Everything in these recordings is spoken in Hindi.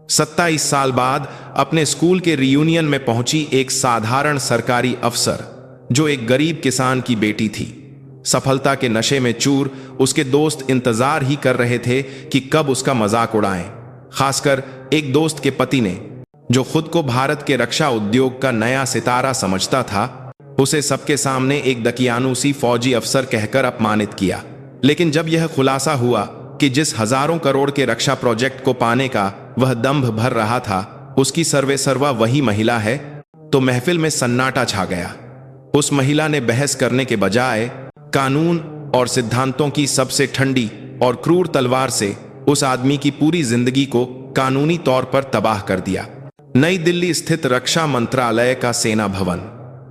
27 साल बाद अपने स्कूल के रियूनियन में पहुंची एक साधारण सरकारी अफसर जो एक गरीब किसान की बेटी थी। सफलता के नशे में चूर उसके दोस्त इंतजार ही कर रहे थे कि कब उसका मजाक उड़ाएं। खासकर एक दोस्त के पति ने, जो खुद को भारत के रक्षा उद्योग का नया सितारा समझता था, उसे सबके सामने एक दकियानूसी फौजी अफसर कहकर अपमानित किया। लेकिन जब यह खुलासा हुआ कि जिस हजारों करोड़ के रक्षा प्रोजेक्ट को पाने का वह दंभ भर रहा था, उसकी सर्वेसर्वा वही महिला है, तो महफिल में सन्नाटा छा गया। उस महिला ने बहस करने के बजाय कानून और सिद्धांतों की सबसे ठंडी और क्रूर तलवार से उस आदमी की पूरी जिंदगी को कानूनी तौर पर तबाह कर दिया। नई दिल्ली स्थित रक्षा मंत्रालय का सेना भवन,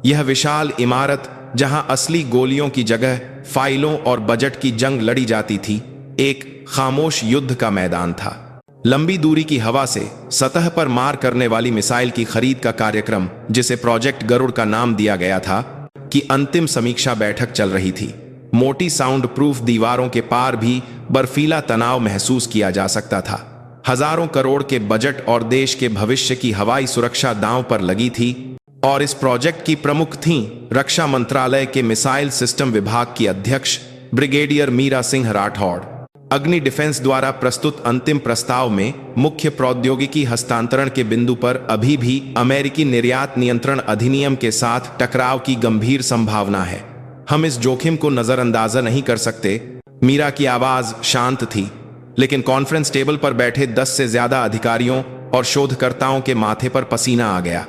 यह विशाल इमारत जहां असली गोलियों की जगह फाइलों और बजट की जंग लड़ी जाती थी, एक खामोश युद्ध का मैदान था। लंबी दूरी की हवा से सतह पर मार करने वाली मिसाइल की खरीद का कार्यक्रम, जिसे प्रोजेक्ट गरुड़ का नाम दिया गया था, की अंतिम समीक्षा बैठक चल रही थी। मोटी साउंड प्रूफ दीवारों के पार भी बर्फीला तनाव महसूस किया जा सकता था। हजारों करोड़ के बजट और देश के भविष्य की हवाई सुरक्षा दांव पर लगी थी, और इस प्रोजेक्ट की प्रमुख थीं रक्षा मंत्रालय के मिसाइल सिस्टम विभाग की अध्यक्ष ब्रिगेडियर मीरा सिंह राठौड़। अग्नि डिफेंस द्वारा प्रस्तुत अंतिम प्रस्ताव में मुख्य प्रौद्योगिकी हस्तांतरण के बिंदु पर अभी भी अमेरिकी निर्यात नियंत्रण अधिनियम के साथ टकराव की गंभीर संभावना है। हम इस जोखिम को नजरअंदाज नहीं कर सकते। मीरा की आवाज शांत थी, लेकिन कॉन्फ्रेंस टेबल पर बैठे 10 से ज्यादा अधिकारियों और शोधकर्ताओं के माथे पर पसीना आ गया।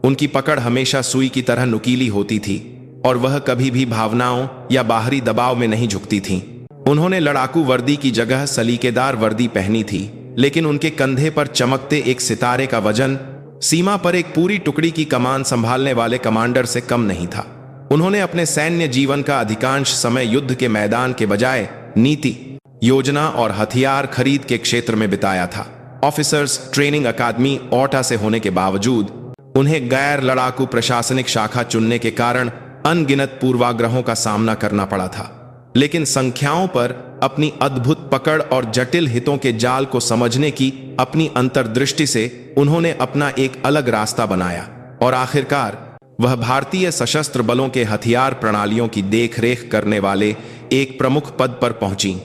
उनकी पकड़ हमेशा सुई की तरह नुकीली होती थी, और वह कभी भी भावनाओं या बाहरी दबाव में नहीं झुकती थीं। उन्होंने लड़ाकू वर्दी की जगह सलीकेदार वर्दी पहनी थी, लेकिन उनके कंधे पर चमकते एक सितारे का वजन सीमा पर एक पूरी टुकड़ी की कमान संभालने वाले कमांडर से कम नहीं था। उन्होंने अपने सैन्य जीवन का अधिकांश समय युद्ध के मैदान के बजाय नीति, योजना और हथियार खरीद के क्षेत्र में बिताया था। ऑफिसर्स ट्रेनिंग अकादमी ओटा से होने के बावजूद उन्हें गैर लड़ाकू प्रशासनिक शाखा चुनने के कारण अनगिनत पूर्वाग्रहों का सामना करना पड़ा था। लेकिन संख्याओं पर अपनी अद्भुत पकड़ और जटिल हितों के जाल को समझने की अपनी अंतर्दृष्टि से उन्होंने अपना एक अलग रास्ता बनाया, और आखिरकार वह भारतीय सशस्त्र बलों के हथियार प्रणालियों की देखरेख करने वाले एक प्रमुख पद पर पहुंची।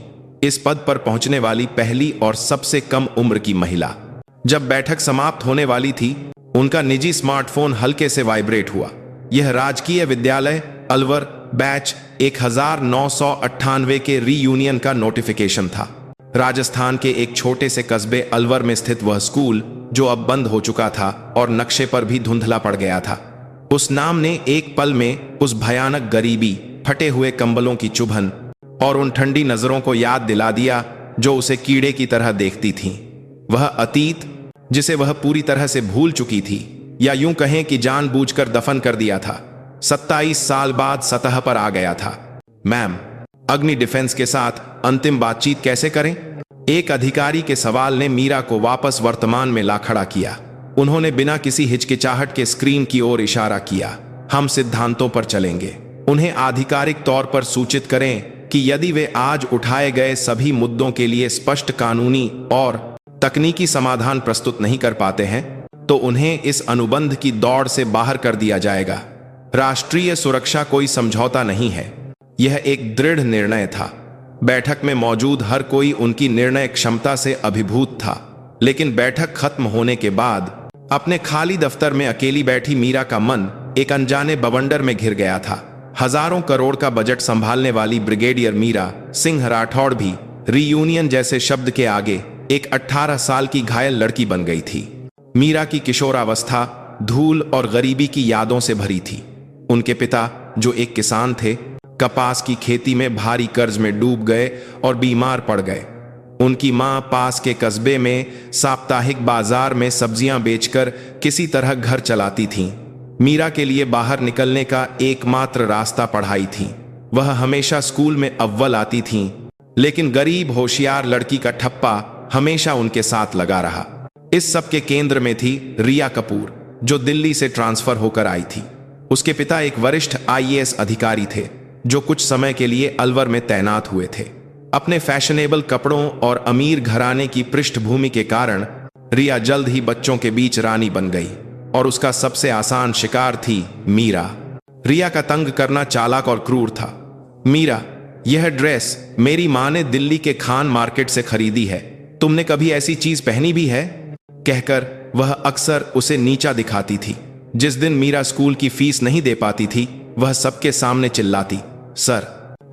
इस पद पर पहुंचने वाली पहली और सबसे कम उम्र की महिला। जब बैठक समाप्त होने वाली थी, उनका निजी स्मार्टफोन हल्के से वाइब्रेट हुआ। यह राजकीय विद्यालय अलवर बैच 1998 के रीयूनियन का नोटिफिकेशन था। राजस्थान के एक छोटे से कस्बे अलवर में स्थित वह स्कूल, जो अब बंद हो चुका था और नक्शे पर भी धुंधला पड़ गया था, उस नाम ने एक पल में उस भयानक गरीबी, फटे हुए कंबलों की चुभन और उन ठंडी नजरों को याद दिला दिया जो उसे कीड़े की तरह देखती थीं। वह अतीत जिसे वह पूरी तरह से भूल चुकी थी, या यूं कहें कि जानबूझकर दफन कर दिया था, 27 साल बाद सतह पर आ गया था। मैम, अग्नि डिफेंस के साथ अंतिम बातचीत कैसे करें? एक अधिकारी के सवाल ने मीरा को वापस वर्तमान में ला खड़ा किया। उन्होंने बिना किसी हिचकिचाहट के स्क्रीन की ओर इशारा किया। हम सिद्धांतों पर चलेंगे। उन्हें आधिकारिक तौर पर सूचित करें कि यदि वे आज उठाए गए सभी मुद्दों के लिए स्पष्ट कानूनी और तकनीकी समाधान प्रस्तुत नहीं कर पाते हैं, तो उन्हें इस अनुबंध की दौड़ से बाहर कर दिया जाएगा। राष्ट्रीय सुरक्षा कोई समझौता नहीं है, यह एक दृढ़ निर्णय था। बैठक में मौजूद हर कोई उनकी निर्णय क्षमता से अभिभूत था। लेकिन बैठक खत्म होने के बाद अपने खाली दफ्तर में अकेली बैठी मीरा का मन एक अनजाने बवंडर में घिर गया था। हजारों करोड़ का बजट संभालने वाली ब्रिगेडियर मीरा सिंह राठौड़ भी रीयूनियन जैसे शब्द के आगे एक 18 साल की घायल लड़की बन गई थी। मीरा की किशोरावस्था धूल और गरीबी की यादों से भरी थी। उनके पिता, जो एक किसान थे, कपास की खेती में भारी कर्ज में डूब गए और बीमार पड़ गए। उनकी मां पास के कस्बे में साप्ताहिक बाजार में सब्जियां बेचकर किसी तरह घर चलाती थीं। मीरा के लिए बाहर निकलने का एकमात्र रास्ता पढ़ाई थी। वह हमेशा स्कूल में अव्वल आती थीं, लेकिन गरीब होशियार लड़की का ठप्पा हमेशा उनके साथ लगा रहा। इस सब के केंद्र में थी रिया कपूर, जो दिल्ली से ट्रांसफर होकर आई थी। उसके पिता एक वरिष्ठ IAS अधिकारी थे, जो कुछ समय के लिए अलवर में तैनात हुए थे। अपने फैशनेबल कपड़ों और अमीर घराने की पृष्ठभूमि के कारण रिया जल्द ही बच्चों के बीच रानी बन गई और उसका सबसे आसान शिकार थी मीरा। रिया का तंग करना चालाक और क्रूर था। मीरा, यह ड्रेस मेरी माँ ने दिल्ली के खान मार्केट से खरीदी है, तुमने कभी ऐसी चीज पहनी भी है? कहकर वह अक्सर उसे नीचा दिखाती थी। जिस दिन मीरा स्कूल की फीस नहीं दे पाती थी, वह सबके सामने चिल्लाती, सर,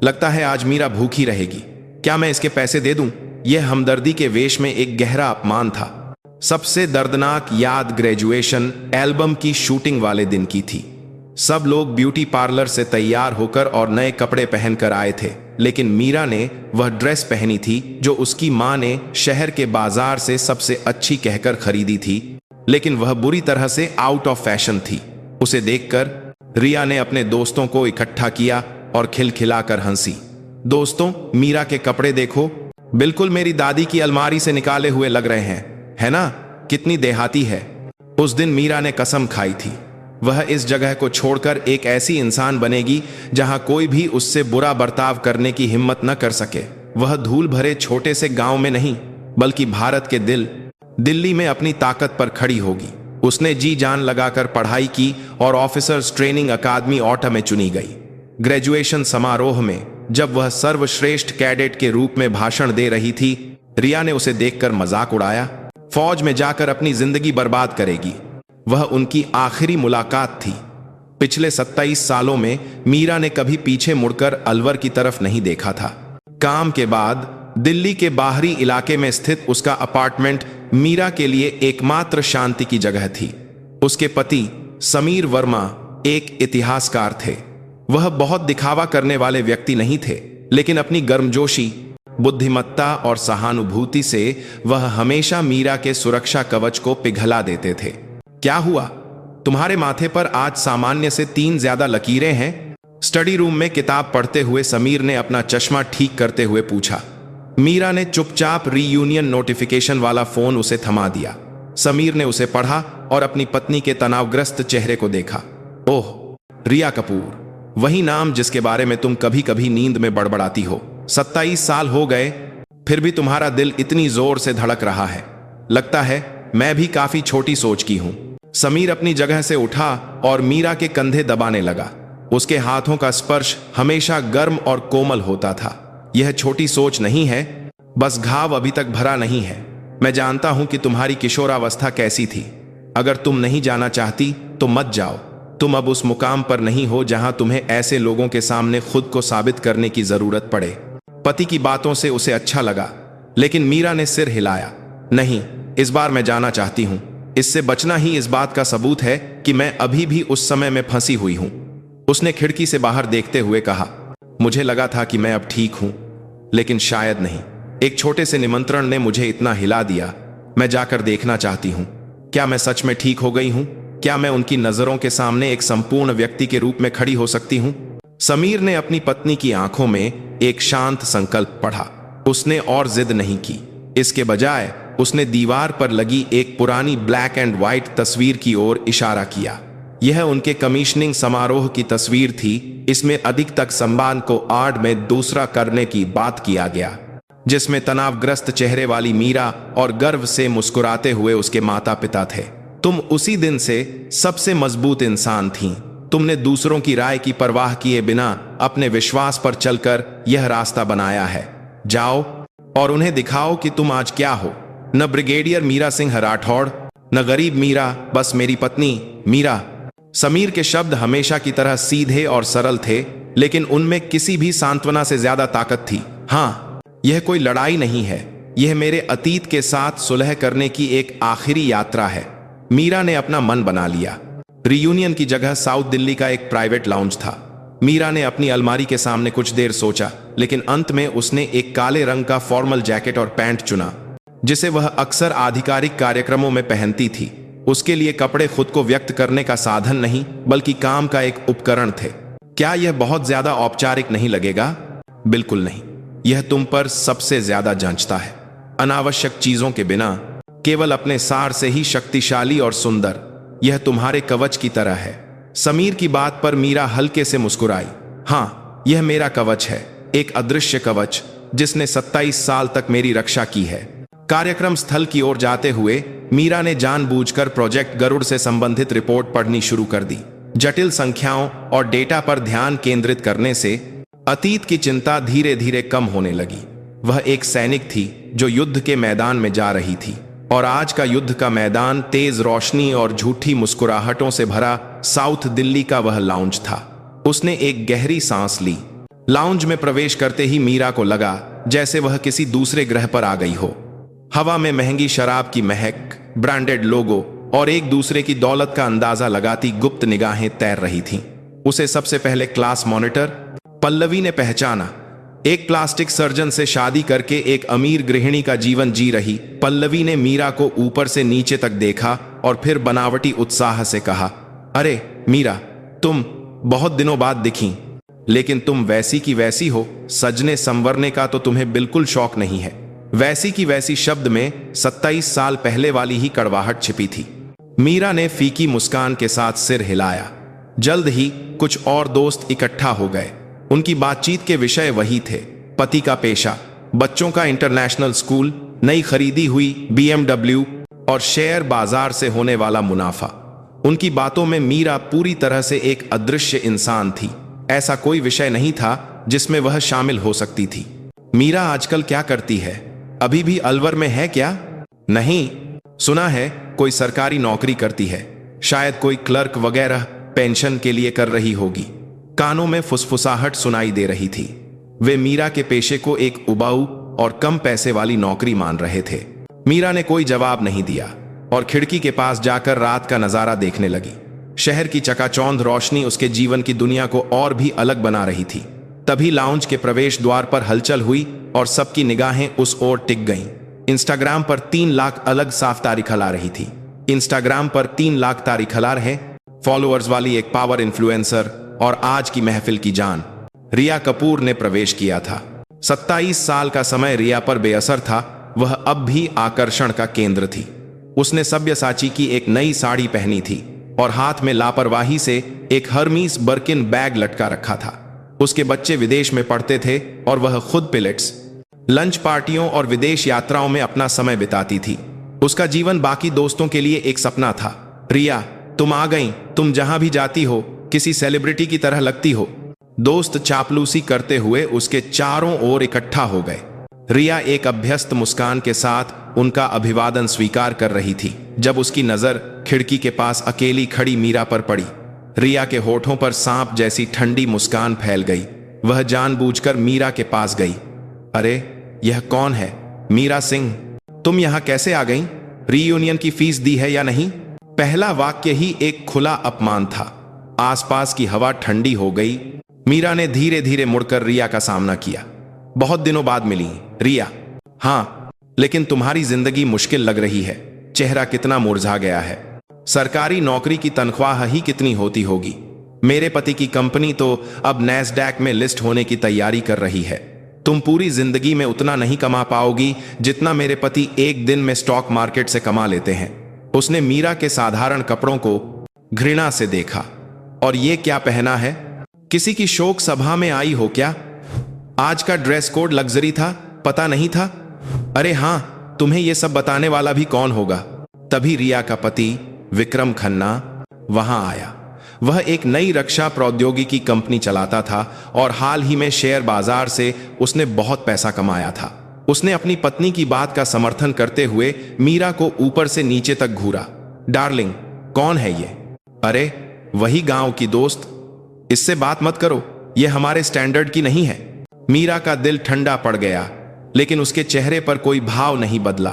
लगता है आज मीरा भूखी रहेगी, क्या मैं इसके पैसे दे दूं? यह हमदर्दी के वेश में एक गहरा अपमान था। सबसे दर्दनाक याद ग्रेजुएशन एल्बम की शूटिंग वाले दिन की थी। सब लोग ब्यूटी पार्लर से तैयार होकर और नए कपड़े पहनकर आए थे, लेकिन मीरा ने वह ड्रेस पहनी थी जो उसकी माँ ने शहर के बाजार से सबसे अच्छी कहकर खरीदी थी, लेकिन वह बुरी तरह से आउट ऑफ फैशन थी। उसे देखकर रिया ने अपने दोस्तों को इकट्ठा किया और खिलखिलाकर हंसी। दोस्तों, मीरा के कपड़े देखो, बिल्कुल मेरी दादी की अलमारी से निकाले हुए लग रहे हैं, है ना? कितनी देहाती है। उस दिन मीरा ने कसम खाई थी, वह इस जगह को छोड़कर एक ऐसी इंसान बनेगी जहां कोई भी उससे बुरा बर्ताव करने की हिम्मत न कर सके। वह धूल भरे छोटे से गांव में नहीं, बल्कि भारत के दिल्ली में अपनी ताकत पर खड़ी होगी। उसने जी जान लगाकर पढ़ाई की और ऑफिसर्स ट्रेनिंग अकादमी ऑटा में चुनी गई। ग्रेजुएशन समारोह में जब वह सर्वश्रेष्ठ कैडेट के रूप में भाषण दे रही थी, रिया ने उसे देखकर मजाक उड़ाया। फौज में जाकर अपनी जिंदगी बर्बाद करेगी। वह उनकी आखिरी मुलाकात थी। पिछले 27 सालों में मीरा ने कभी पीछे मुड़कर अलवर की तरफ नहीं देखा था। काम के बाद दिल्ली के बाहरी इलाके में स्थित उसका अपार्टमेंट मीरा के लिए एकमात्र शांति की जगह थी। उसके पति समीर वर्मा एक इतिहासकार थे। वह बहुत दिखावा करने वाले व्यक्ति नहीं थे, लेकिन अपनी गर्मजोशी, बुद्धिमत्ता और सहानुभूति से वह हमेशा मीरा के सुरक्षा कवच को पिघला देते थे। क्या हुआ? तुम्हारे माथे पर आज सामान्य से 3 ज्यादा लकीरें हैं? स्टडी रूम में किताब पढ़ते हुए समीर ने अपना चश्मा ठीक करते हुए पूछा। मीरा ने चुपचाप रीयूनियन नोटिफिकेशन वाला फोन उसे थमा दिया। समीर ने उसे पढ़ा और अपनी पत्नी के तनावग्रस्त चेहरे को देखा। ओह, रिया कपूर, वही नाम जिसके बारे में तुम कभी कभी नींद में बड़बड़ाती हो। 27 साल हो गए, फिर भी तुम्हारा दिल इतनी जोर से धड़क रहा है। लगता है मैं भी काफी छोटी सोच की हूं। समीर अपनी जगह से उठा और मीरा के कंधे दबाने लगा। उसके हाथों का स्पर्श हमेशा गर्म और कोमल होता था। यह छोटी सोच नहीं है, बस घाव अभी तक भरा नहीं है। मैं जानता हूं कि तुम्हारी किशोरावस्था कैसी थी। अगर तुम नहीं जाना चाहती तो मत जाओ। तुम अब उस मुकाम पर नहीं हो जहां तुम्हें ऐसे लोगों के सामने खुद को साबित करने की जरूरत पड़े। पति की बातों से उसे अच्छा लगा, लेकिन मीरा ने सिर हिलाया। नहीं, इस बार मैं जाना चाहती हूं। इससे बचना ही इस बात का सबूत है कि मैं अभी भी उस समय में फंसी हुई हूं। उसने खिड़की से बाहर देखते हुए कहा, मुझे लगा था कि मैं अब ठीक हूं, लेकिन शायद नहीं। एक छोटे से निमंत्रण ने मुझे इतना हिला दिया। मैं जाकर देखना चाहती हूं, क्या मैं सच में ठीक हो गई हूं? क्या मैं उनकी नजरों के सामने एक संपूर्ण व्यक्ति के रूप में खड़ी हो सकती हूं? समीर ने अपनी पत्नी की आंखों में एक शांत संकल्प पढ़ा। उसने और जिद नहीं की। इसके बजाय उसने दीवार पर लगी एक पुरानी ब्लैक एंड व्हाइट तस्वीर की ओर इशारा किया। यह उनके कमीशनिंग समारोह की तस्वीर थी। इसमें अधिक तक सम्मान को आड़ में दूसरा करने की बात किया गया, जिसमें तनावग्रस्त चेहरे वाली मीरा और गर्व से मुस्कुराते हुए उसके माता पिता थे। तुम उसी दिन से सबसे मजबूत इंसान थीं। तुमने दूसरों की राय की परवाह किए बिना अपने विश्वास पर चलकर यह रास्ता बनाया है। जाओ और उन्हें दिखाओ कि तुम आज क्या हो। न ब्रिगेडियर मीरा सिंह राठौड़, न गरीब मीरा, बस मेरी पत्नी मीरा। समीर के शब्द हमेशा की तरह सीधे और सरल थे, लेकिन उनमें किसी भी सांत्वना से ज्यादा ताकत थी। हाँ, यह कोई लड़ाई नहीं है, यह मेरे अतीत के साथ सुलह करने की एक आखिरी यात्रा है। मीरा ने अपना मन बना लिया। रियूनियन की जगह साउथ दिल्ली का एक प्राइवेट लाउंज था। मीरा ने अपनी अलमारी के सामने कुछ देर सोचा, लेकिन अंत में उसने एक काले रंग का फॉर्मल जैकेट और पैंट चुना, जिसे वह अक्सर आधिकारिक कार्यक्रमों में पहनती थी। उसके लिए कपड़े खुद को व्यक्त करने का साधन नहीं, बल्कि काम का एक उपकरण थे। क्या यह बहुत ज्यादा औपचारिक नहीं लगेगा? बिल्कुल नहीं। यह तुम पर सबसे ज्यादा जंचता है। अनावश्यक चीजों के बिना, केवल अपने सार से ही शक्तिशाली और सुंदर। यह तुम्हारे कवच की तरह है। समीर की बात पर मीरा हल्के से मुस्कुराई। हाँ, यह मेरा कवच है, एक अदृश्य कवच जिसने 27 साल तक मेरी रक्षा की है। कार्यक्रम स्थल की ओर जाते हुए मीरा ने जानबूझकर प्रोजेक्ट गरुड़ से संबंधित रिपोर्ट पढ़नी शुरू कर दी। जटिल संख्याओं और डेटा पर ध्यान केंद्रित करने से अतीत की चिंता धीरे धीरे कम होने लगी। वह एक सैनिक थी जो युद्ध के मैदान में जा रही थी, और आज का युद्ध का मैदान तेज रोशनी और झूठी मुस्कुराहटों से भरा साउथ दिल्ली का वह लाउंज था। उसने एक गहरी सांस ली। लाउंज में प्रवेश करते ही मीरा को लगा जैसे वह किसी दूसरे ग्रह पर आ गई हो। हवा में महंगी शराब की महक, ब्रांडेड लोगो और एक दूसरे की दौलत का अंदाजा लगाती गुप्त निगाहें तैर रही थीं। उसे सबसे पहले क्लास मॉनिटर पल्लवी ने पहचाना। एक प्लास्टिक सर्जन से शादी करके एक अमीर गृहिणी का जीवन जी रही पल्लवी ने मीरा को ऊपर से नीचे तक देखा और फिर बनावटी उत्साह से कहा, अरे मीरा, तुम बहुत दिनों बाद दिखी, लेकिन तुम वैसी की वैसी हो। सजने संवरने का तो तुम्हें बिल्कुल शौक नहीं है। वैसी की वैसी शब्द में 27 साल पहले वाली ही कड़वाहट छिपी थी। मीरा ने फीकी मुस्कान के साथ सिर हिलाया। जल्द ही कुछ और दोस्त इकट्ठा हो गए। उनकी बातचीत के विषय वही थे, पति का पेशा, बच्चों का इंटरनेशनल स्कूल, नई खरीदी हुई BMW और शेयर बाजार से होने वाला मुनाफा। उनकी बातों में मीरा पूरी तरह से एक अदृश्य इंसान थी। ऐसा कोई विषय नहीं था जिसमें वह शामिल हो सकती थी। मीरा आजकल क्या करती है? अभी भी अलवर में है क्या? नहीं, सुना है कोई सरकारी नौकरी करती है, शायद कोई क्लर्क वगैरह, पेंशन के लिए कर रही होगी। कानों में फुसफुसाहट सुनाई दे रही थी। वे मीरा के पेशे को एक उबाऊ और कम पैसे वाली नौकरी मान रहे थे। मीरा ने कोई जवाब नहीं दिया और खिड़की के पास जाकर रात का नजारा देखने लगी। शहर की चकाचौंध रोशनी उसके जीवन की दुनिया को और भी अलग बना रही थी। तभी लाउंज के प्रवेश द्वार पर हलचल हुई और सबकी निगाहें उस ओर टिक गईं। इंस्टाग्राम पर 3 लाख अलग साफ तारीख ला रही थी। इंस्टाग्राम पर 3 लाख तारीख ला रहे फॉलोअर्स वाली एक पावर इन्फ्लुएंसर और आज की महफिल की जान रिया कपूर ने प्रवेश किया था। 27 साल का समय रिया पर बेअसर था। वह अब भी आकर्षण का केंद्र थी। उसने सब्यसाची की एक नई साड़ी पहनी थी और हाथ में लापरवाही से एक हर्मीस बर्किन बैग लटका रखा था। उसके बच्चे विदेश में पढ़ते थे और वह खुद पिलेट्स, लंच पार्टियों और विदेश यात्राओं में अपना समय बिताती थी। उसका जीवन बाकी दोस्तों के लिए एक सपना था। रिया, तुम आ गई। तुम जहां भी जाती हो किसी सेलिब्रिटी की तरह लगती हो। दोस्त चापलूसी करते हुए उसके चारों ओर इकट्ठा हो गए। रिया एक अभ्यस्त मुस्कान के साथ उनका अभिवादन स्वीकार कर रही थी जब उसकी नजर खिड़की के पास अकेली खड़ी मीरा पर पड़ी। रिया के होठों पर सांप जैसी ठंडी मुस्कान फैल गई। वह जानबूझकर मीरा के पास गई। अरे, यह कौन है? मीरा सिंह, तुम यहां कैसे आ गई? रीयूनियन की फीस दी है या नहीं? पहला वाक्य ही एक खुला अपमान था। आसपास की हवा ठंडी हो गई। मीरा ने धीरे धीरे मुड़कर रिया का सामना किया। बहुत दिनों बाद मिली, रिया। हाँ, लेकिन तुम्हारी जिंदगी मुश्किल लग रही है। चेहरा कितना मुरझा गया है। सरकारी नौकरी की तनख्वाह ही कितनी होती होगी। मेरे पति की कंपनी तो अब नैस्डैक में लिस्ट होने की तैयारी कर रही है। तुम पूरी जिंदगी में उतना नहीं कमा पाओगी जितना मेरे पति एक दिन में स्टॉक मार्केट से कमा लेते हैं। उसने मीरा के साधारण कपड़ों को घृणा से देखा। और ये क्या पहना है? किसी की शोक सभा में आई हो क्या? आज का ड्रेस कोड लग्जरी था, पता नहीं था? अरे हाँ, तुम्हें यह सब बताने वाला भी कौन होगा? तभी रिया का पति विक्रम खन्ना वहां आया। वह एक नई रक्षा प्रौद्योगिकी कंपनी चलाता था और हाल ही में शेयर बाजार से उसने बहुत पैसा कमाया था। उसने अपनी पत्नी की बात का समर्थन करते हुए मीरा को ऊपर से नीचे तक घूरा। डार्लिंग, कौन है ये? अरे, वही गांव की दोस्त। इससे बात मत करो, यह हमारे स्टैंडर्ड की नहीं है। मीरा का दिल ठंडा पड़ गया, लेकिन उसके चेहरे पर कोई भाव नहीं बदला।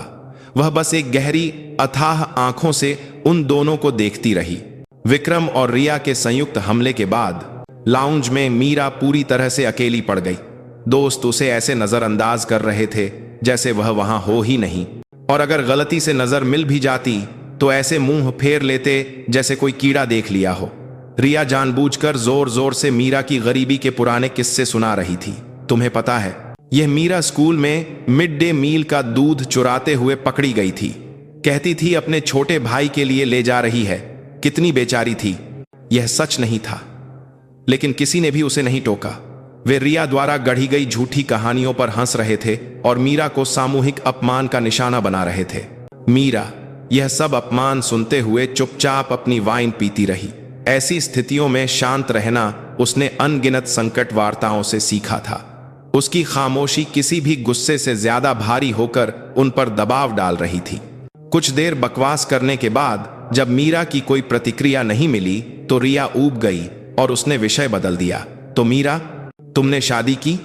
वह बस एक गहरी अथाह आंखों से उन दोनों को देखती रही। विक्रम और रिया के संयुक्त हमले के बाद लाउंज में मीरा पूरी तरह से अकेली पड़ गई। दोस्त उसे ऐसे नजरअंदाज कर रहे थे जैसे वह वहां हो ही नहीं, और अगर गलती से नजर मिल भी जाती तो ऐसे मुंह फेर लेते जैसे कोई कीड़ा देख लिया हो। रिया जानबूझकर जोर जोर से मीरा की गरीबी के पुराने किस्से सुना रही थी। तुम्हें पता है, यह मीरा स्कूल में मिड डे मील का दूध चुराते हुए पकड़ी गई थी। कहती थी अपने छोटे भाई के लिए ले जा रही है। कितनी बेचारी थी। यह सच नहीं था, लेकिन किसी ने भी उसे नहीं टोका। वे रिया द्वारा गढ़ी गई झूठी कहानियों पर हंस रहे थे और मीरा को सामूहिक अपमान का निशाना बना रहे थे। मीरा यह सब अपमान सुनते हुए चुपचाप अपनी वाइन पीती रही। ऐसी स्थितियों में शांत रहना उसने अनगिनत संकट वार्ताओं से सीखा था। उसकी खामोशी किसी भी गुस्से से ज्यादा भारी होकर उन पर दबाव डाल रही थी। कुछ देर बकवास करने के बाद जब मीरा की कोई प्रतिक्रिया नहीं मिली तो रिया ऊब गई और उसने विषय बदल दिया। तो मीरा, तुमने शादी की?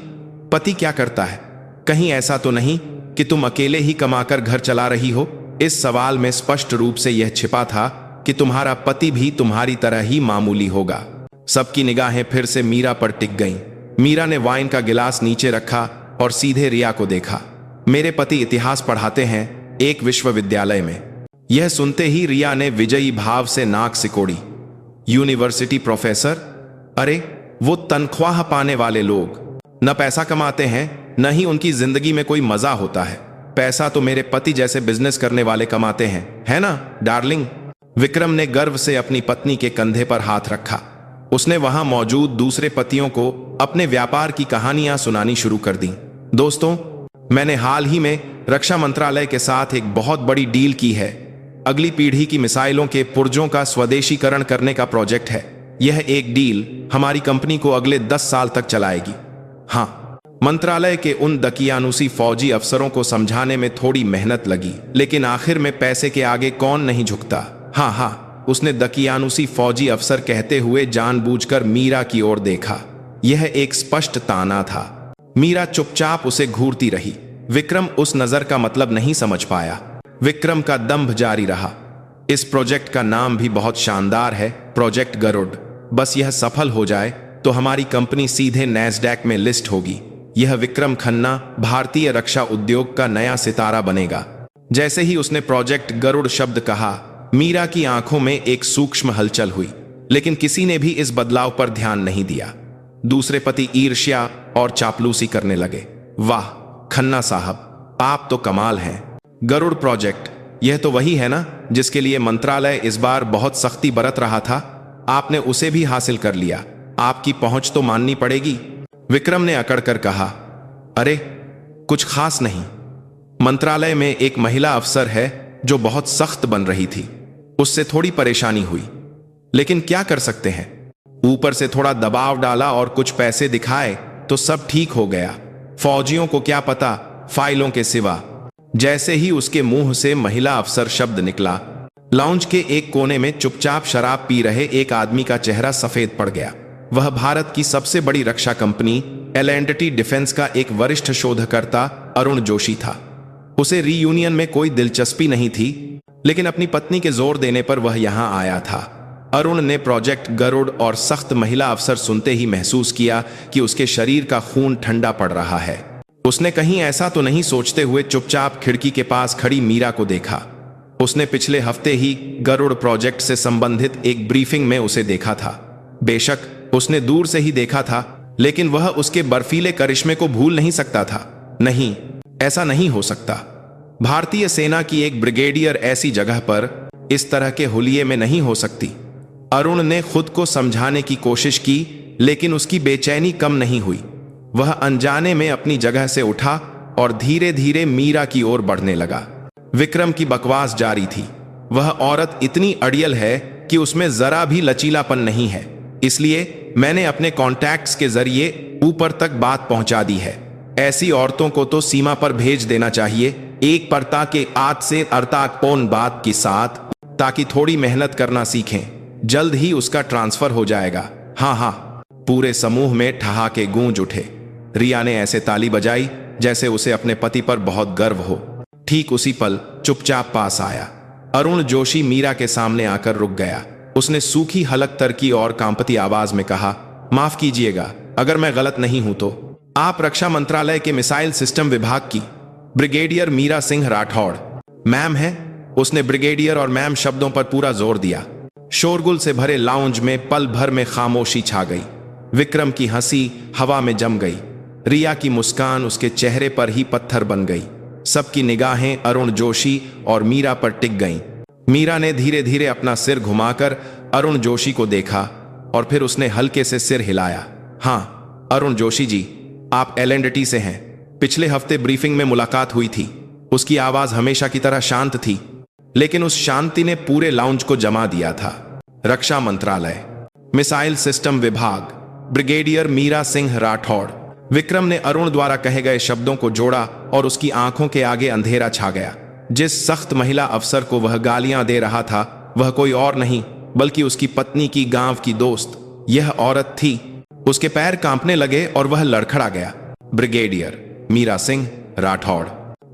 पति क्या करता है? कहीं ऐसा तो नहीं कि तुम अकेले ही कमाकर घर चला रही हो? इस सवाल में स्पष्ट रूप से यह छिपा था कि तुम्हारा पति भी तुम्हारी तरह ही मामूली होगा। सबकी निगाहें फिर से मीरा पर टिक गईं। मीरा ने वाइन का गिलास नीचे रखा और सीधे रिया को देखा। मेरे पति इतिहास पढ़ाते हैं एक विश्वविद्यालय में। यह सुनते ही रिया ने विजयी भाव से नाक सिकोड़ी। University professor? अरे वो तनख्वाह पाने वाले लोग न पैसा कमाते हैं न ही उनकी जिंदगी में कोई मजा होता है। पैसा तो मेरे पति जैसे बिजनेस करने वाले कमाते हैं, है ना डार्लिंग? विक्रम ने गर्व से अपनी पत्नी के कंधे पर हाथ रखा। उसने वहां मौजूद दूसरे पतियों को अपने व्यापार की कहानियां सुनानी शुरू कर दी। दोस्तों, मैंने हाल ही में रक्षा मंत्रालय के साथ एक बहुत बड़ी डील की है। अगली पीढ़ी की मिसाइलों के पुर्जों का स्वदेशीकरण करने का प्रोजेक्ट है। यह एक डील हमारी कंपनी को अगले 10 साल तक चलाएगी। हाँ, मंत्रालय के उन दकियानुसी फौजी अफसरों को समझाने में थोड़ी मेहनत लगी, लेकिन आखिर में पैसे के आगे कौन नहीं झुकता। हाँ हाँ, उसने दकियानुसी फौजी अफसर कहते हुए जानबूझकर मीरा की ओर देखा। यह एक स्पष्ट ताना था। मीरा चुपचाप उसे घूरती रही। विक्रम उस नजर का मतलब नहीं समझ पाया। विक्रम का दंभ जारी रहा। इस प्रोजेक्ट का नाम भी बहुत शानदार है, प्रोजेक्ट गरुड़। बस यह सफल हो जाए तो हमारी कंपनी सीधे नैस्डैक में लिस्ट होगी। यह विक्रम खन्ना भारतीय रक्षा उद्योग का नया सितारा बनेगा। जैसे ही उसने प्रोजेक्ट गरुड़ शब्द कहा, मीरा की आंखों में एक सूक्ष्म हलचल हुई, लेकिन किसी ने भी इस बदलाव पर ध्यान नहीं दिया। दूसरे पति ईर्ष्या और चापलूसी करने लगे। वाह खन्ना साहब, आप तो कमाल हैं। गरुड़ प्रोजेक्ट, यह तो वही है ना जिसके लिए मंत्रालय इस बार बहुत सख्ती बरत रहा था? आपने उसे भी हासिल कर लिया। आपकी पहुंच तो माननी पड़ेगी। विक्रम ने अकड़कर कहा। अरे कुछ खास नहीं। मंत्रालय में एक महिला अफसर है जो बहुत सख्त बन रही थी। उससे थोड़ी परेशानी हुई, लेकिन क्या कर सकते हैं। ऊपर से थोड़ा दबाव डाला और कुछ पैसे दिखाए तो सब ठीक हो गया। फौजियों को क्या पता फाइलों के सिवा। जैसे ही उसके मुंह से महिला अफसर शब्द निकला, लाउंज के एक कोने में चुपचाप शराब पी रहे एक आदमी का चेहरा सफेद पड़ गया। वह भारत की सबसे बड़ी रक्षा कंपनी एल&टी डिफेंस का एक वरिष्ठ शोधकर्ता अरुण जोशी था। उसे रीयूनियन में कोई दिलचस्पी नहीं थी, लेकिन अपनी पत्नी के जोर देने पर वह यहां आया था। अरुण ने प्रोजेक्ट गरुड़ और सख्त महिला अफसर सुनते ही महसूस किया कि उसके शरीर का खून ठंडा पड़ रहा है। उसने कहीं ऐसा तो नहीं सोचते हुए चुपचाप खिड़की के पास खड़ी मीरा को देखा। उसने पिछले हफ्ते ही गरुड़ प्रोजेक्ट से संबंधित एक ब्रीफिंग में उसे देखा था। बेशक उसने दूर से ही देखा था, लेकिन वह उसके बर्फीले करिश्मे को भूल नहीं सकता था। नहीं, ऐसा नहीं हो सकता। भारतीय सेना की एक ब्रिगेडियर ऐसी जगह पर इस तरह के हुलिये में नहीं हो सकती। अरुण ने खुद को समझाने की कोशिश की, लेकिन उसकी बेचैनी कम नहीं हुई। वह अनजाने में अपनी जगह से उठा और धीरे धीरे मीरा की ओर बढ़ने लगा। विक्रम की बकवास जारी थी। वह औरत इतनी अड़ियल है कि उसमें जरा भी लचीलापन नहीं है, इसलिए मैंने अपने कॉन्टैक्ट्स के जरिए ऊपर तक बात पहुंचा दी है। ऐसी औरतों को तो सीमा पर भेज देना चाहिए, एक पर्ता के आत से अर्ताक पौन बात के साथ, ताकि थोड़ी मेहनत करना सीखें। जल्द ही उसका ट्रांसफर हो जाएगा। हाँ हाँ। पूरे समूह में ठहाके गूंज उठे। रिया ने ऐसे ताली बजाई जैसे उसे अपने पति पर बहुत गर्व हो। ठीक उसी पल चुपचाप पास आया। अरुण जोशी मीरा के सामने आकर रुक गया। उसने सूखी हलक तरकी और कांपती आवाज में कहा, माफ कीजिएगा, अगर मैं गलत नहीं हूं तो। आप रक्षा मंत्रालय के मिसाइल सिस्टम विभाग की ब्रिगेडियर मीरा सिंह राठौड़ मैम है? उसने ब्रिगेडियर और मैम शब्दों पर पूरा जोर दिया। शोरगुल से भरे लाउंज में पल भर में खामोशी छा गई। विक्रम की हंसी हवा में जम गई। रिया की मुस्कान उसके चेहरे पर ही पत्थर बन गई। सबकी निगाहें अरुण जोशी और मीरा पर टिक गईं। मीरा ने धीरे धीरे अपना सिर घुमाकर अरुण जोशी को देखा और फिर उसने हल्के से सिर हिलाया। हाँ, अरुण जोशी जी, आप L&T से हैं। पिछले हफ्ते ब्रीफिंग में मुलाकात हुई थी। उसकी आवाज हमेशा की तरह शांत थी, लेकिन उस शांति ने पूरे लाउंज को जमा दिया था। रक्षा मंत्रालय, मिसाइल सिस्टम विभाग, ब्रिगेडियर मीरा सिंह राठौड़। विक्रम ने अरुण द्वारा कहे गए शब्दों को जोड़ा और उसकी आंखों के आगे अंधेरा छा गया। जिस सख्त महिला अफसर को वह गालियां दे रहा था, वह कोई और नहीं बल्कि उसकी पत्नी की गांव की दोस्त यह औरत थी। उसके पैर कांपने लगे और वह लड़खड़ा गया। ब्रिगेडियर मीरा सिंह राठौड़।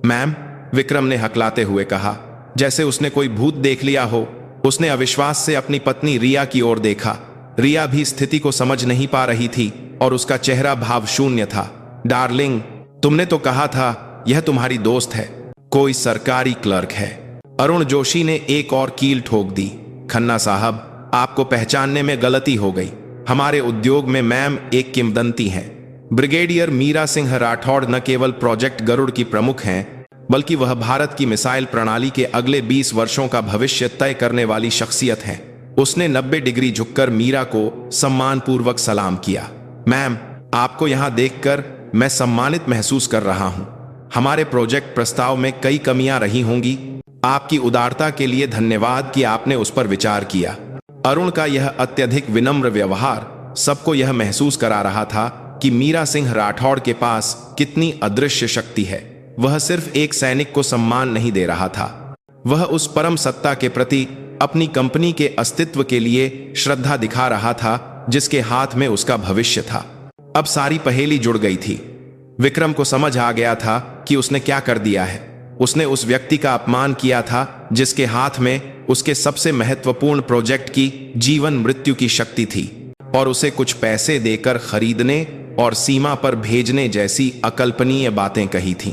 मैम, विक्रम ने हकलाते हुए कहा, जैसे उसने कोई भूत देख लिया हो। उसने अविश्वास से अपनी पत्नी रिया की ओर देखा। रिया भी स्थिति को समझ नहीं पा रही थी और उसका चेहरा भावशून्य था। डार्लिंग, तुमने तो कहा था यह तुम्हारी दोस्त है, कोई सरकारी क्लर्क है। अरुण जोशी ने एक और कील ठोक दी। खन्ना साहब, आपको पहचानने में गलती हो गई। हमारे उद्योग में मैम एक किंवदंती हैं। ब्रिगेडियर मीरा सिंह राठौड़ न केवल प्रोजेक्ट गरुड़ की प्रमुख हैं, बल्कि वह भारत की मिसाइल प्रणाली के अगले 20 वर्षों का भविष्य तय करने वाली शख्सियत हैं। उसने 90 डिग्री झुककर मीरा को सम्मानपूर्वक सलाम किया। मैम, आपको यहां देखकर मैं सम्मानित महसूस कर रहा हूं। हमारे प्रोजेक्ट प्रस्ताव में कई कमियां रही होंगी। आपकी उदारता के लिए धन्यवाद कि आपने उस पर विचार किया। अरुण का यह अत्यधिक विनम्र व्यवहार सबको यह महसूस करा रहा था कि मीरा सिंह राठौड़ के पास कितनी अदृश्य शक्ति है। वह सिर्फ एक सैनिक को सम्मान नहीं दे रहा था, वह उस परम सत्ता के प्रति अपनी कंपनी के अस्तित्व के लिए श्रद्धा दिखा रहा था जिसके हाथ में उसका भविष्य था। अब सारी पहेली जुड़ गई थी। विक्रम को समझ आ गया था कि उसने क्या कर दिया है। उसने उस व्यक्ति का अपमान किया था जिसके हाथ में उसके सबसे महत्वपूर्ण प्रोजेक्ट की जीवन मृत्यु की शक्ति थी, और उसे कुछ पैसे देकर खरीदने और सीमा पर भेजने जैसी अकल्पनीय बातें कही थीं।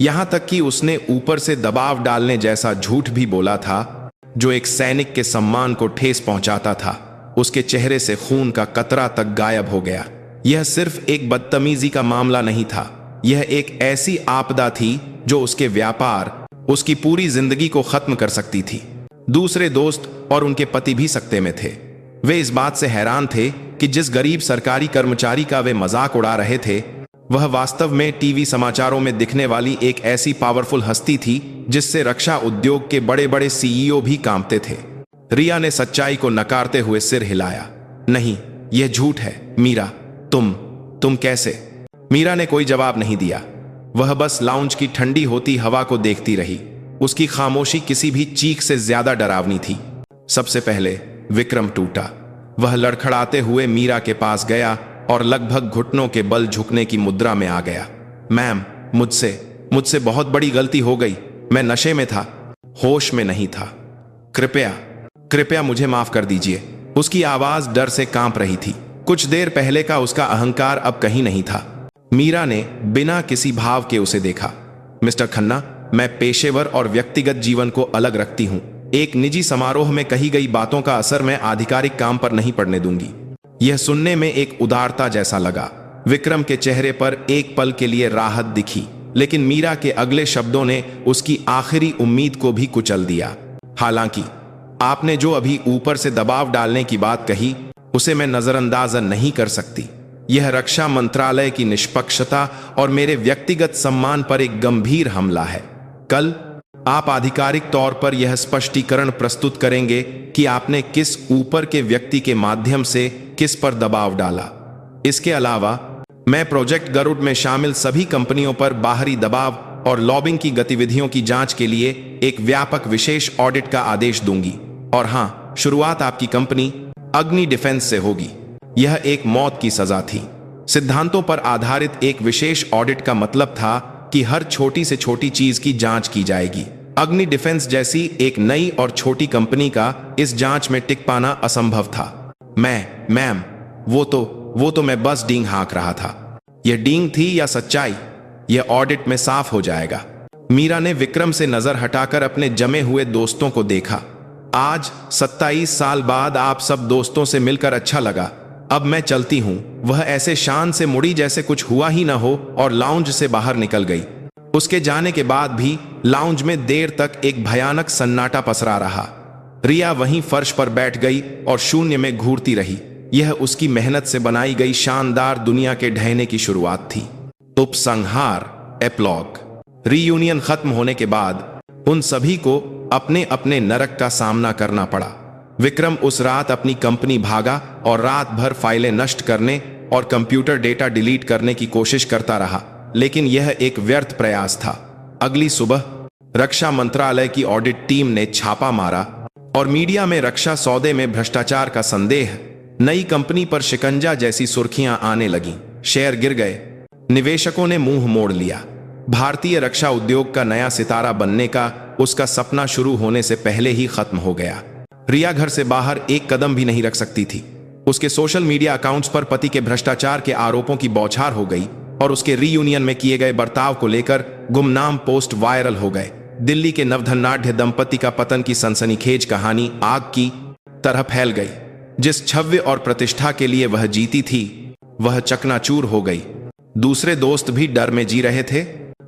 यहां तक कि उसने ऊपर से दबाव डालने जैसा झूठ भी बोला था जो एक सैनिक के सम्मान को ठेस पहुंचाता था। उसके चेहरे से खून का कतरा तक गायब हो गया। यह सिर्फ एक बदतमीजी का मामला नहीं था, यह एक ऐसी आपदा थी जो उसके व्यापार, उसकी पूरी जिंदगी को खत्म कर सकती थी। दूसरे दोस्त और उनके पति भी सकते में थे। वे इस बात से हैरान थे कि जिस गरीब सरकारी कर्मचारी का वे मजाक उड़ा रहे थे, वह वास्तव में टीवी समाचारों में दिखने वाली एक ऐसी पावरफुल हस्ती थी जिससे रक्षा उद्योग के बड़े बड़े सीईओ भी कांपते थे। रिया ने सच्चाई को नकारते हुए सिर हिलाया। नहीं, यह झूठ है मीरा। तुम कैसे? मीरा ने कोई जवाब नहीं दिया। वह बस लाउंज की ठंडी होती हवा को देखती रही। उसकी खामोशी किसी भी चीख से ज्यादा डरावनी थी। सबसे पहले विक्रम टूटा। वह लड़खड़ाते हुए मीरा के पास गया और लगभग घुटनों के बल झुकने की मुद्रा में आ गया। मैम, मुझसे बहुत बड़ी गलती हो गई। मैं नशे में था, होश में नहीं था। कृपया मुझे माफ कर दीजिए। उसकी आवाज डर से कांप रही थी। कुछ देर पहले का उसका अहंकार अब कहीं नहीं था। मीरा ने बिना किसी भाव के उसे देखा। मिस्टर खन्ना, मैं पेशेवर और व्यक्तिगत जीवन को अलग रखती हूं। एक निजी समारोह में कही गई बातों का असर मैं आधिकारिक काम पर नहीं पड़ने दूंगी। यह सुनने में एक उदारता जैसा लगा। विक्रम के चेहरे पर एक पल के लिए राहत दिखी, लेकिन मीरा के अगले शब्दों ने उसकी आखिरी उम्मीद को भी कुचल दिया। हालांकि आपने जो अभी ऊपर से दबाव डालने की बात कही, उसे मैं नजरअंदाज नहीं कर सकती। यह रक्षा मंत्रालय की निष्पक्षता और मेरे व्यक्तिगत सम्मान पर एक गंभीर हमला है। कल आप आधिकारिक तौर पर यह स्पष्टीकरण प्रस्तुत करेंगे कि आपने किस ऊपर के व्यक्ति के माध्यम से किस पर दबाव डाला। इसके अलावा मैं प्रोजेक्ट गरुड़ में शामिल सभी कंपनियों पर बाहरी दबाव और लॉबिंग की गतिविधियों की जांच के लिए एक व्यापक विशेष ऑडिट का आदेश दूंगी। और हां, शुरुआत आपकी कंपनी अग्नि डिफेंस से होगी। यह एक मौत की सजा थी। सिद्धांतों पर आधारित एक विशेष ऑडिट का मतलब था कि हर छोटी से छोटी चीज की जांच की जाएगी। अग्नि डिफेंस जैसी एक नई और छोटी कंपनी का इस जांच में टिक पाना असंभव था। मैम, वो तो मैं बस डींग हाँक रहा था। यह डींग थी या सच्चाई, यह ऑडिट में साफ हो जाएगा। मीरा ने विक्रम से नजर हटाकर अपने जमे हुए दोस्तों को देखा। आज 27 साल बाद आप सब दोस्तों से मिलकर अच्छा लगा। अब मैं चलती हूं। वह ऐसे शान से मुड़ी जैसे कुछ हुआ ही ना हो और लाउंज से बाहर निकल गई। उसके जाने के बाद भी लाउंज में देर तक एक भयानक सन्नाटा पसरा रहा। रिया वहीं फर्श पर बैठ गई और शून्य में घूरती रही। यह उसकी मेहनत से बनाई गई शानदार दुनिया के ढहने की शुरुआत थी। उपसंहार, एप्लॉग। रीयूनियन खत्म होने के बाद उन सभी को अपने अपने नरक का सामना करना पड़ा। विक्रम उस रात अपनी कंपनी भागा और रात भर फाइलें नष्ट करने और कंप्यूटर डेटा डिलीट करने की कोशिश करता रहा, लेकिन यह एक व्यर्थ प्रयास था। अगली सुबह रक्षा मंत्रालय की ऑडिट टीम ने छापा मारा और मीडिया में रक्षा सौदे में भ्रष्टाचार का संदेह, नई कंपनी पर शिकंजा जैसी सुर्खियां आने लगीं। शेयर गिर गए, निवेशकों ने मुंह मोड़ लिया। भारतीय रक्षा उद्योग का नया सितारा बनने का उसका सपना शुरू होने से पहले ही खत्म हो गया। रिया घर से बाहर एक कदम भी नहीं रख सकती थी। उसके सोशल मीडिया अकाउंट्स पर पति के भ्रष्टाचार के आरोपों की बौछार हो गई और उसके रीयूनियन में किए गए बर्ताव को लेकर गुमनाम पोस्ट वायरल हो गए। दिल्ली के नवधनाढ़ दंपति का पतन की सनसनीखेज कहानी आग की तरह फैल गई। जिस छव्य और प्रतिष्ठा के लिए वह जीती थी, वह चकनाचूर हो गई। दूसरे दोस्त भी डर में जी रहे थे,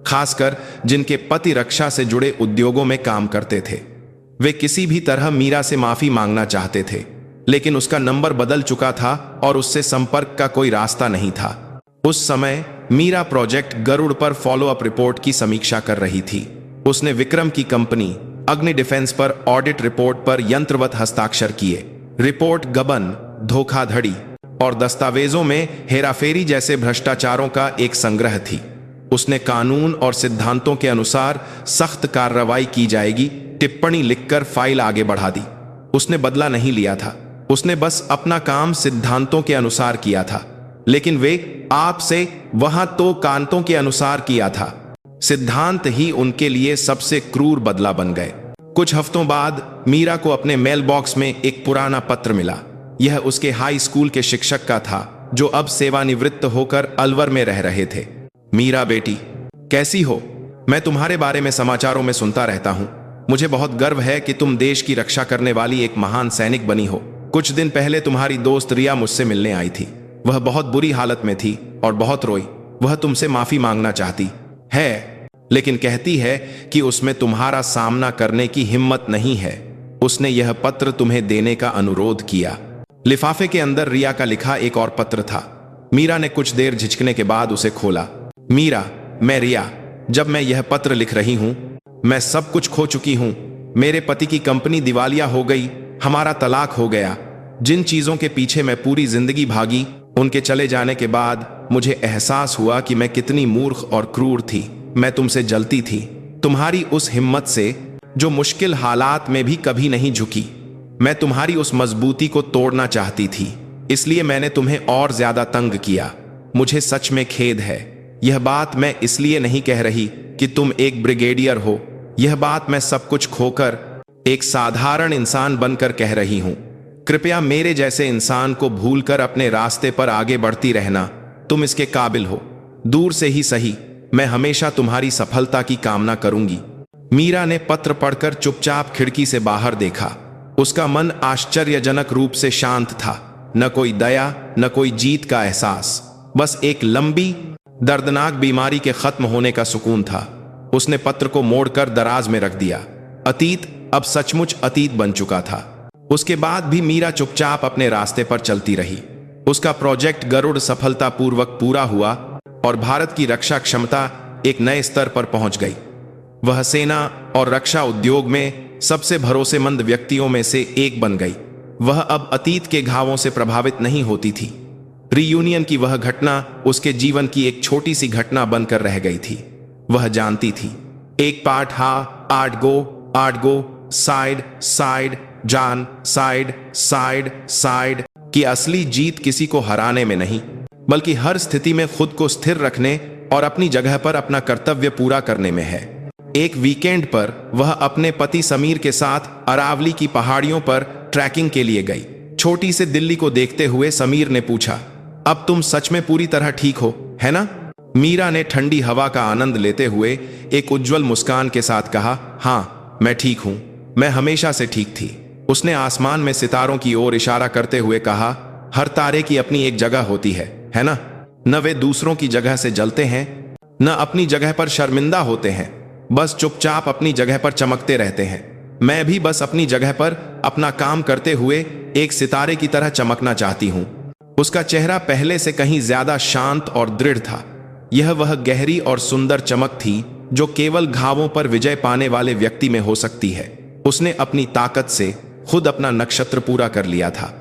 खासकर जिनके पति रक्षा से जुड़े उद्योगों में काम करते थे। वे किसी भी तरह मीरा से माफी मांगना चाहते थे, लेकिन उसका नंबर बदल चुका था और उससे संपर्क का कोई रास्ता नहीं था। उस समय मीरा प्रोजेक्ट गरुड़ पर फॉलोअप रिपोर्ट की समीक्षा कर रही थी। उसने विक्रम की कंपनी अग्नि डिफेंस पर ऑडिट रिपोर्ट पर यंत्रवत हस्ताक्षर किए। रिपोर्ट गबन, धोखाधड़ी और दस्तावेजों में हेराफेरी जैसे भ्रष्टाचारों का एक संग्रह थी। उसने कानून और सिद्धांतों के अनुसार सख्त कार्रवाई की जाएगी टिप्पणी लिखकर फाइल आगे बढ़ा दी। उसने बदला नहीं लिया था, उसने बस अपना काम सिद्धांतों के अनुसार किया था, लेकिन वे आपसे वहां तो कांतों के अनुसार किया था। सिद्धांत ही उनके लिए सबसे क्रूर बदला बन गए। कुछ हफ्तों बाद मीरा को अपने मेल बॉक्स में एक पुराना पत्र मिला। यह उसके हाई स्कूल के शिक्षक का था, जो अब सेवानिवृत्त होकर अलवर में रह रहे थे। मीरा बेटी, कैसी हो? मैं तुम्हारे बारे में समाचारों में सुनता रहता हूँ। मुझे बहुत गर्व है कि तुम देश की रक्षा करने वाली एक महान सैनिक बनी हो। कुछ दिन पहले तुम्हारी दोस्त रिया मुझसे मिलने आई थी। वह बहुत बुरी हालत में थी और बहुत रोई। वह तुमसे माफी मांगना चाहती है, लेकिन कहती है कि उसमें तुम्हारा सामना करने की हिम्मत नहीं है। उसने यह पत्र तुम्हें देने का अनुरोध किया। लिफाफे के अंदर रिया का लिखा एक और पत्र था। मीरा ने कुछ देर झिझकने के बाद उसे खोला। मीरा, मैं रिया। जब मैं यह पत्र लिख रही हूं, मैं सब कुछ खो चुकी हूं। मेरे पति की कंपनी दिवालिया हो गई, हमारा तलाक हो गया। जिन चीजों के पीछे मैं पूरी जिंदगी भागी, उनके चले जाने के बाद मुझे एहसास हुआ कि मैं कितनी मूर्ख और क्रूर थी। मैं तुमसे जलती थी, तुम्हारी उस हिम्मत से जो मुश्किल हालात में भी कभी नहीं झुकी। मैं तुम्हारी उस मजबूती को तोड़ना चाहती थी, इसलिए मैंने तुम्हें और ज्यादा तंग किया। मुझे सच में खेद है। यह बात मैं इसलिए नहीं कह रही कि तुम एक ब्रिगेडियर हो। यह बात मैं सब कुछ खोकर एक साधारण इंसान बनकर कह रही हूं। कृपया मेरे जैसे इंसान को भूलकर अपने रास्ते पर आगे बढ़ती रहना। तुम इसके काबिल हो। दूर से ही सही, मैं हमेशा तुम्हारी सफलता की कामना करूंगी। मीरा ने पत्र पढ़कर चुपचाप खिड़की से बाहर देखा। उसका मन आश्चर्यजनक रूप से शांत था। न कोई दया, न कोई जीत का एहसास, बस एक लंबी दर्दनाक बीमारी के खत्म होने का सुकून था। उसने पत्र को मोड़कर दराज में रख दिया। अतीत अब सचमुच अतीत बन चुका था। उसके बाद भी मीरा चुपचाप अपने रास्ते पर चलती रही। उसका प्रोजेक्ट गरुड़ सफलतापूर्वक पूरा हुआ और भारत की रक्षा क्षमता एक नए स्तर पर पहुंच गई। वह सेना और रक्षा उद्योग में सबसे भरोसेमंद व्यक्तियों में से एक बन गई। वह अब अतीत के घावों से प्रभावित नहीं होती थी। रीयूनियन की वह घटना उसके जीवन की एक छोटी सी घटना बनकर रह गई थी। वह जानती थी, एक पार्ट हा, 8 गो, साइड साइड, जान साइड साइड साइड की असली जीत किसी को हराने में नहीं, बल्कि हर स्थिति में खुद को स्थिर रखने और अपनी जगह पर अपना कर्तव्य पूरा करने में है। एक वीकेंड पर वह अपने पति समीर के साथ अरावली की पहाड़ियों पर ट्रैकिंग के लिए गई। छोटी से दिल्ली को देखते हुए समीर ने पूछा, अब तुम सच में पूरी तरह ठीक हो, है ना? मीरा ने ठंडी हवा का आनंद लेते हुए एक उज्जवल मुस्कान के साथ कहा, हाँ, मैं ठीक हूं। मैं हमेशा से ठीक थी। उसने आसमान में सितारों की ओर इशारा करते हुए कहा, हर तारे की अपनी एक जगह होती है ना? न वे दूसरों की जगह से जलते हैं, न अपनी जगह पर शर्मिंदा होते हैं, बस चुपचाप अपनी जगह पर चमकते रहते हैं। मैं भी बस अपनी जगह पर अपना काम करते हुए एक सितारे की तरह चमकना चाहती हूं। उसका चेहरा पहले से कहीं ज्यादा शांत और दृढ़ था। यह वह गहरी और सुंदर चमक थी जो केवल घावों पर विजय पाने वाले व्यक्ति में हो सकती है। उसने अपनी ताकत से खुद अपना नक्षत्र पूरा कर लिया था।